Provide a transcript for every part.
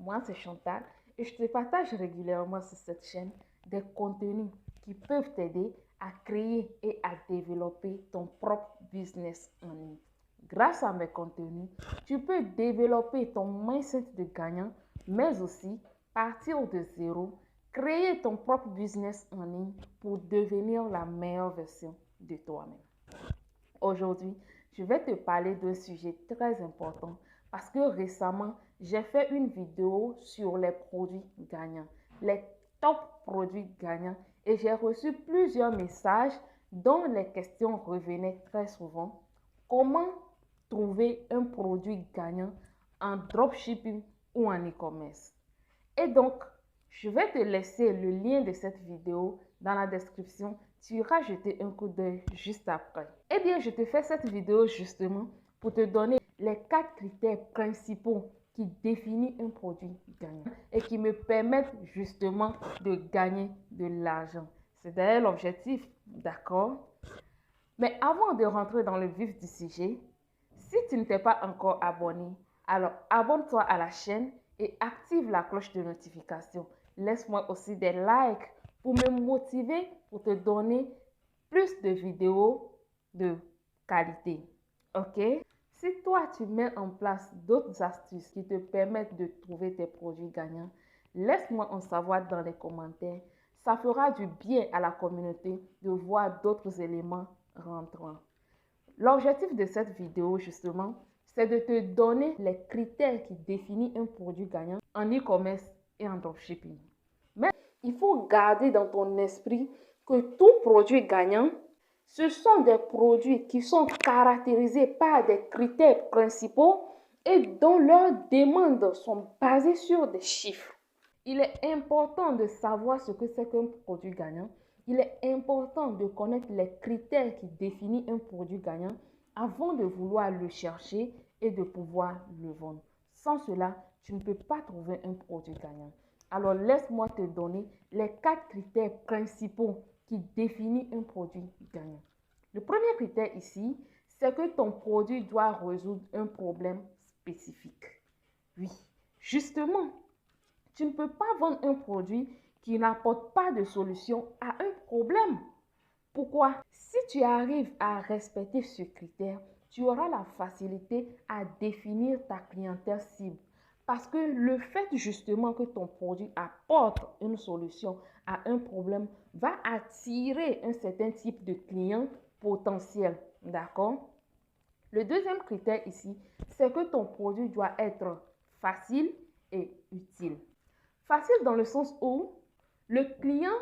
moi c'est Chantal et je te partage régulièrement sur cette chaîne des contenus qui peuvent t'aider à créer et à développer ton propre business en ligne. Grâce à mes contenus, tu peux développer ton mindset de gagnant, mais aussi partir de zéro, créer ton propre business en ligne pour devenir la meilleure version de toi-même. Aujourd'hui, je vais te parler d'un sujet très important parce que récemment, j'ai fait une vidéo sur les produits gagnants, les top produits gagnants, et j'ai reçu plusieurs messages dont les questions revenaient très souvent. Comment trouver un produit gagnant en dropshipping ou en e-commerce? Et donc, je vais te laisser le lien de cette vidéo dans la description. Tu iras jeter un coup d'œil juste après. Eh bien, je te fais cette vidéo justement pour te donner les 4 critères principaux qui définissent un produit gagnant et qui me permettent justement de gagner de l'argent. C'est d'ailleurs l'objectif, d'accord? Mais avant de rentrer dans le vif du sujet, si tu ne t'es pas encore abonné, alors abonne-toi à la chaîne et active la cloche de notification. Laisse-moi aussi des likes pour me motiver, pour te donner plus de vidéos de qualité. Ok? Si toi, tu mets en place d'autres astuces qui te permettent de trouver tes produits gagnants, laisse-moi en savoir dans les commentaires. Ça fera du bien à la communauté de voir d'autres éléments rentrant. L'objectif de cette vidéo, justement, c'est de te donner les critères qui définissent un produit gagnant en e-commerce et en dropshipping. Mais il faut garder dans ton esprit que tout produit gagnant, ce sont des produits qui sont caractérisés par des critères principaux et dont leurs demandes sont basées sur des chiffres. Il est important de savoir ce que c'est qu'un produit gagnant. Il est important de connaître les critères qui définissent un produit gagnant avant de vouloir le chercher et de pouvoir le vendre. Sans cela, tu ne peux pas trouver un produit gagnant. Alors, laisse-moi te donner les 4 critères principaux qui définissent un produit gagnant. Le premier critère ici, c'est que ton produit doit résoudre un problème spécifique. Oui, justement, tu ne peux pas vendre un produit qui n'apporte pas de solution à un problème. Pourquoi? Si tu arrives à respecter ce critère, tu auras la facilité à définir ta clientèle cible. Parce que le fait justement que ton produit apporte une solution à un problème va attirer un certain type de client potentiel. D'accord? Le deuxième critère ici, c'est que ton produit doit être facile et utile. Facile dans le sens où le client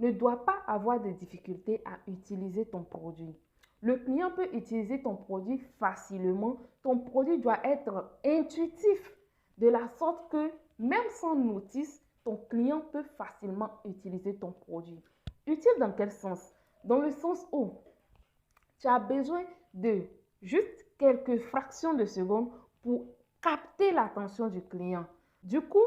ne doit pas avoir de difficulté à utiliser ton produit. Le client peut utiliser ton produit facilement. Ton produit doit être intuitif de la sorte que même sans notice, ton client peut facilement utiliser ton produit. Utile dans quel sens? Dans le sens où tu as besoin de juste quelques fractions de secondes pour capter l'attention du client. Du coup,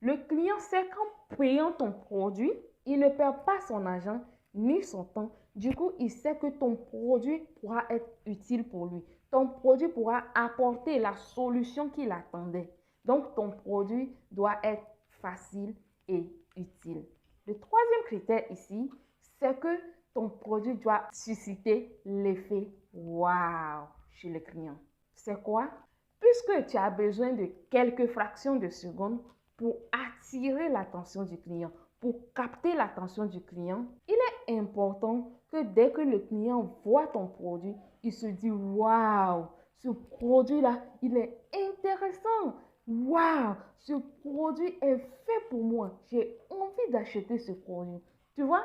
le client sait qu'en payant ton produit, il ne perd pas son argent ni son temps. Du coup, il sait que ton produit pourra être utile pour lui. Ton produit pourra apporter la solution qu'il attendait. Donc, ton produit doit être facile et utile. Le troisième critère ici, c'est que ton produit doit susciter l'effet « wow » chez le client. C'est quoi? Puisque tu as besoin de quelques fractions de secondes pour attirer l'attention du client, pour capter l'attention du client, il est important que dès que le client voit ton produit, il se dit « waouh, ce produit-là, il est intéressant. Waouh, ce produit est fait pour moi. J'ai envie d'acheter ce produit. » Tu vois,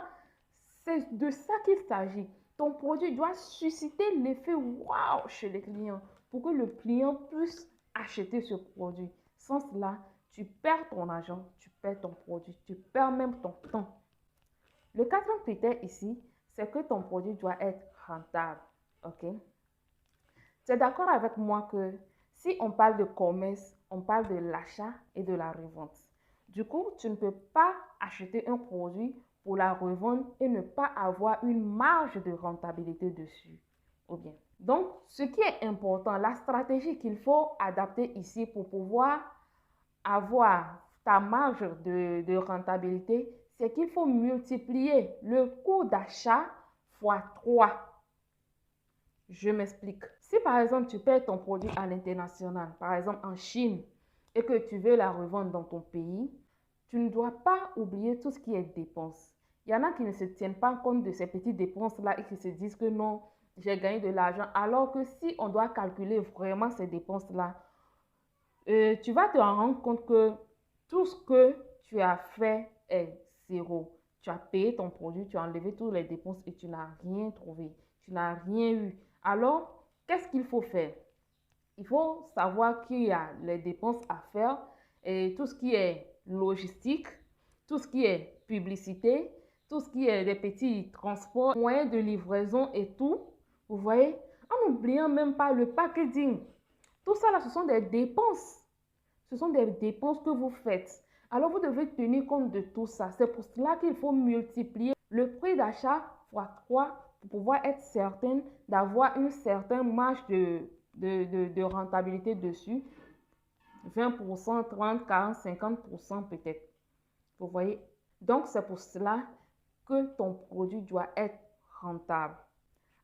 c'est de ça qu'il s'agit. Ton produit doit susciter l'effet « waouh » chez les clients pour que le client puisse acheter ce produit. Sans cela, tu perds ton argent, tu perds ton produit, tu perds même ton temps. Le quatrième critère ici, c'est que ton produit doit être rentable. Ok? Tu es d'accord avec moi que si on parle de commerce, on parle de l'achat et de la revente. Du coup, tu ne peux pas acheter un produit pour la revendre et ne pas avoir une marge de rentabilité dessus. Ou bien. Donc, ce qui est important, la stratégie qu'il faut adapter ici pour pouvoir avoir ta marge de rentabilité, c'est qu'il faut multiplier le coût d'achat fois 3. Je m'explique. Si par exemple tu payes ton produit à l'international, par exemple en Chine, et que tu veux la revendre dans ton pays, tu ne dois pas oublier tout ce qui est dépenses. Il y en a qui ne se tiennent pas compte de ces petites dépenses-là et qui se disent que non, j'ai gagné de l'argent. Alors que si on doit calculer vraiment ces dépenses-là, tu vas te rendre compte que tout ce que tu as fait est zéro. Tu as payé ton produit, tu as enlevé toutes les dépenses et tu n'as rien trouvé. Tu n'as rien eu. Alors, qu'est-ce qu'il faut faire? Il faut savoir qu'il y a les dépenses à faire et tout ce qui est logistique, tout ce qui est publicité, tout ce qui est des petits transports, moyens de livraison et tout. Vous voyez? En n'oubliant même pas le packaging. Tout ça là, ce sont des dépenses. Ce sont des dépenses que vous faites. Alors, vous devez tenir compte de tout ça. C'est pour cela qu'il faut multiplier le prix d'achat fois 3 pour pouvoir être certain d'avoir une certaine marge de rentabilité dessus. 20%, 30, 40, 50% peut-être. Vous voyez? Donc, c'est pour cela que ton produit doit être rentable.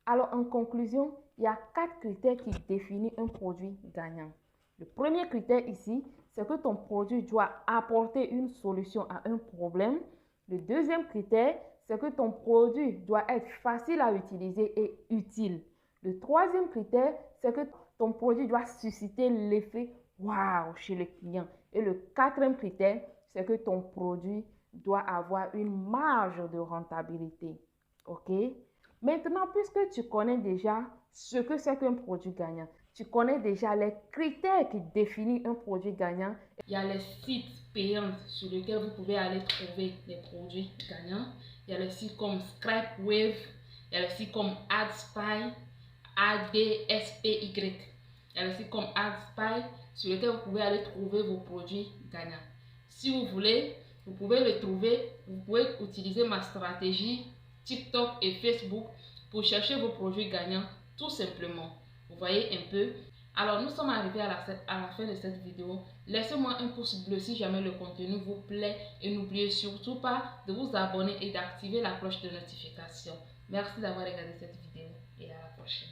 Alors, en conclusion, il y a 4 critères qui définissent un produit gagnant. Le premier critère ici, c'est que ton produit doit apporter une solution à un problème. Le deuxième critère, c'est que ton produit doit être facile à utiliser et utile. Le troisième critère, c'est que ton produit doit susciter l'effet « waouh » chez le client. Et le quatrième critère, c'est que ton produit doit avoir une marge de rentabilité. OK? Maintenant, puisque tu connais déjà ce que c'est qu'un produit gagnant, tu connais déjà les critères qui définissent un produit gagnant. Il y a les sites payants sur lesquels vous pouvez aller trouver les produits gagnants. Il y a les sites comme Scrapwave, il y a les sites comme AdSpy, ADSPY. Il y a les sites comme AdSpy sur lesquels vous pouvez aller trouver vos produits gagnants. Si vous voulez, vous pouvez le trouver, vous pouvez utiliser ma stratégie TikTok et Facebook pour chercher vos produits gagnants tout simplement. Vous voyez un peu. Alors nous sommes arrivés à la fin de cette vidéo. Laissez-moi un pouce bleu si jamais le contenu vous plaît et n'oubliez surtout pas de vous abonner et d'activer la cloche de notification. Merci d'avoir regardé cette vidéo et à la prochaine.